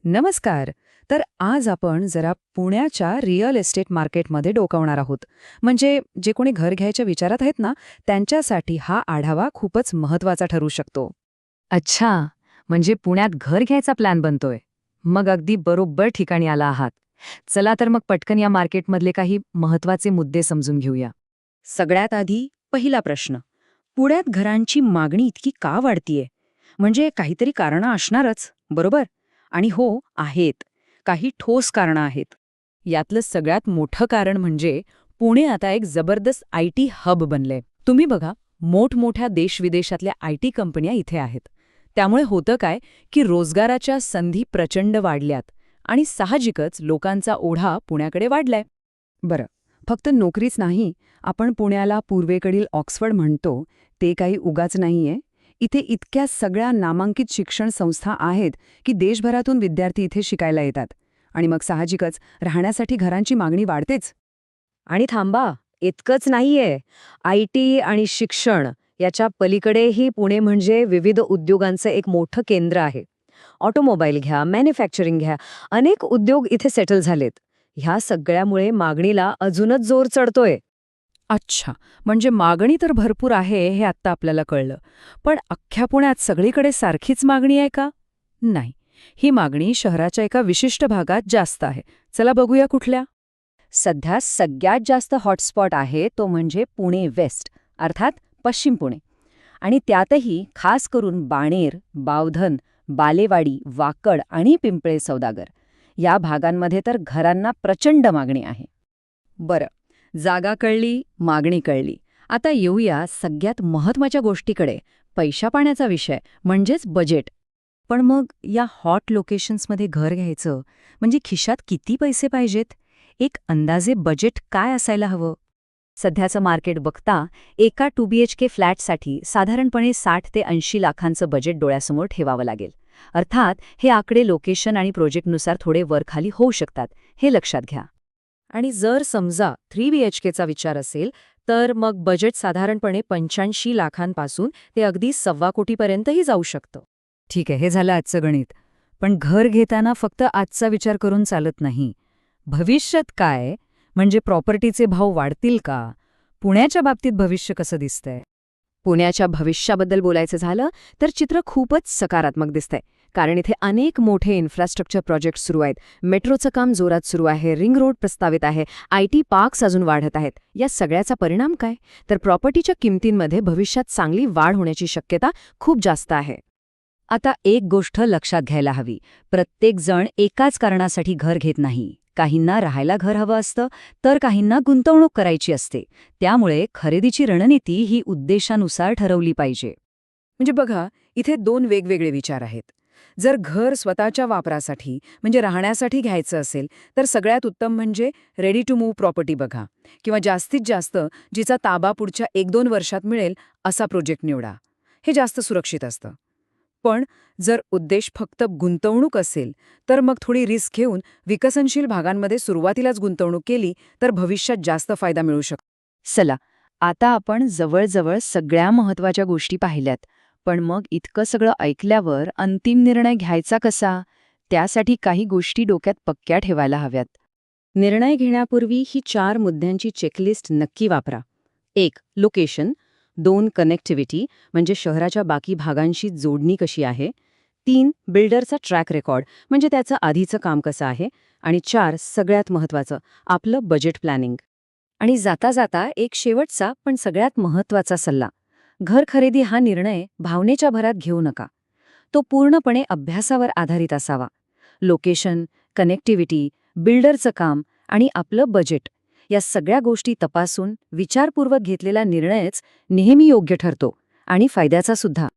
नमस्कार. तर आज आपण जरा पुण्याच्या रिअल एस्टेट मार्केटमध्ये डोकावणार आहोत. म्हणजे जे कोणी घर घ्यायच्या विचारात आहेत ना, त्यांच्यासाठी हा आढावा खूपच महत्वाचा ठरू शकतो. अच्छा, म्हणजे पुण्यात घर घ्यायचा प्लॅन बनतोय. मग अगदी बरोबर ठिकाणी आला आहात. चला तर मग पटकन या मार्केटमधले काही महत्वाचे मुद्दे समजून घेऊया. सगळ्यात आधी पहिला प्रश्न. पुण्यात घरांची मागणी इतकी का वाढतीये? म्हणजे काहीतरी कारणं असणारच, बरोबर? आणि हो, आहेत. काही ठोस कारणं आहेत. यातलं सगळ्यात मोठं कारण म्हणजे पुणे आता एक जबरदस्त आयटी हब बनलंय. तुम्ही बघा, मोठमोठ्या देशविदेशातल्या आयटी कंपन्या इथे आहेत. त्यामुळे होतं काय की रोजगाराच्या संधी प्रचंड वाढल्यात आणि साहजिकच लोकांचा ओढा पुण्याकडे वाढलाय. बरं, फक्त नोकरीच नाही, आपण पुण्याला पूर्वेकडील ऑक्सफर्ड म्हणतो, ते काही उगाच नाहीये. इथे इतक्या सगळ्या नामांकित शिक्षण संस्था आहेत की देशभरातून विद्यार्थी इथे शिकायला येतात. आणि मग साहजिकच राहण्यासाठी घरांची मागणी वाढतेच. आणि थांबा, इतकंच नाहीये. आयटी आणि शिक्षण याच्या पलीकडेही पुणे म्हणजे विविध उद्योगांचं एक मोठं केंद्र आहे. ऑटोमोबाईल घ्या, मॅन्युफॅक्चरिंग घ्या, अनेक उद्योग इथे सेटल झालेत. ह्या सगळ्यामुळे मागणीला अजूनच जोर चढतोय. अच्छा, म्हणजे मागणी तर भरपूर आहे हे आत्ता आपल्याला कळलं. पण अख्ख्या पुण्यात सगळीकडे सारखीच मागणी आहे का? नाही. ही मागणी शहराच्या एका विशिष्ट भागात जास्त आहे. चला बघूया कुठल्या. सध्या सगळ्यात जास्त हॉटस्पॉट आहे तो म्हणजे पुणे वेस्ट, अर्थात पश्चिम पुणे. आणि त्यातही खास करून बाणेर, बावधन, बालेवाडी, वाकड आणि पिंपळे सौदागर या भागांमध्ये तर घरांना प्रचंड मागणी आहे. बरं, जागा कळली, मागणी कळली. आता येऊया सगळ्यात महत्त्वाच्या गोष्टीकडे, पैशापाण्याचा विषय म्हणजेच बजेट. पण मग या हॉट लोकेशन्समध्ये घर घ्यायचं म्हणजे खिशात किती पैसे पाहिजेत? एक अंदाजे बजेट काय असायला हवं? सध्याचं मार्केट बघता एका 2BHK फ्लॅटसाठी साधारणपणे 60 ते 80 लाखांचं बजेट डोळ्यासमोर ठेवावं लागेल. अर्थात हे आकडे लोकेशन आणि प्रोजेक्टनुसार थोडे वरखाली होऊ शकतात, हे लक्षात घ्या. आणि जर समजा 3BHKचा विचार असेल, तर मग बजेट साधारणपणे 85 लाखांपासून ते अगदी 1.25 कोटीपर्यंतही जाऊ शकतं. ठीक आहे, हे झालं आजचं गणित. पण घर घेताना फक्त आजचा विचार करून चालत नाही. भविष्यात काय? म्हणजे प्रॉपर्टीचे भाव वाढतील का? पुण्याच्या बाबतीत भविष्य कसं दिसतंय? पुण्याच्या भविष्याबद्दल बोलायचं झालं तर चित्र खूपच सकारात्मक दिसतंय. कारण इथे अनेक मोठे इन्फ्रास्ट्रक्चर प्रोजेक्ट सुरू आहेत. मेट्रोचं काम जोरात सुरू आहे, रिंग रोड प्रस्तावित आहे, आयटी पार्क्स अजून वाढत आहेत. या सगळ्याचा परिणाम काय? तर प्रॉपर्टीच्या किमतींमध्ये भविष्यात चांगली वाढ होण्याची शक्यता खूप जास्त आहे. आता एक गोष्ट लक्षात घ्यायला हवी. प्रत्येक जण एकाच कारणासाठी घर घेत नाही. काहींना राहायला घर हवं असतं, तर काहींना गुंतवणूक करायची असते. त्यामुळे खरेदीची रणनीती ही उद्देशानुसार ठरवली पाहिजे. म्हणजे बघा, इथे दोन वेगवेगळे विचार आहेत. जर घर स्वतःच्या वापरासाठी म्हणजे राहण्यासाठी घ्यायचं असेल, तर सगळ्यात उत्तम म्हणजे रेडी टू मूव्ह प्रॉपर्टी बघा, किंवा जास्तीत जास्त जिचा ताबा पुढच्या 1-2 वर्षात मिळेल असा प्रोजेक्ट निवडा. हे जास्त सुरक्षित असतं. पण जर उद्देश फक्त गुंतवणूक असेल, तर मग थोडी रिस्क घेऊन विकसनशील भागांमध्ये सुरुवातीलाच गुंतवणूक केली तर भविष्यात जास्त फायदा मिळू शकतो. चला, आता आपण जवळजवळ सगळ्या महत्त्वाच्या गोष्टी पाहिल्यात. पण मग इतकं सगळं ऐकल्यावर अंतिम निर्णय घ्यायचा कसा? त्यासाठी काही गोष्टी डोक्यात पक्क्या ठेवायला हव्यात. निर्णय घेण्यापूर्वी ही 4 मुद्द्यांची चेकलिस्ट नक्की वापरा. 1. लोकेशन. 2. कनेक्टिव्हिटी, म्हणजे शहराच्या बाकी भागांशी जोडणी कशी आहे. 3. बिल्डरचा ट्रॅक रेकॉर्ड, म्हणजे त्याचं आधीचं काम कसं आहे. आणि 4. सगळ्यात महत्त्वाचं, आपलं बजेट प्लॅनिंग. आणि जाता जाता एक शेवटचा पण सगळ्यात महत्त्वाचा सल्ला. घर खरेदी हा निर्णय भावनेच्या भरात घेऊ नका. तो पूर्णपणे अभ्यासावर आधारित असावा. लोकेशन, कनेक्टिव्हिटी, बिल्डरचं काम आणि आपलं बजेट या सगळ्या गोष्टी तपासून विचारपूर्वक घेतलेला निर्णयच नेहमी योग्य ठरतो आणि फायद्याचा सुद्धा.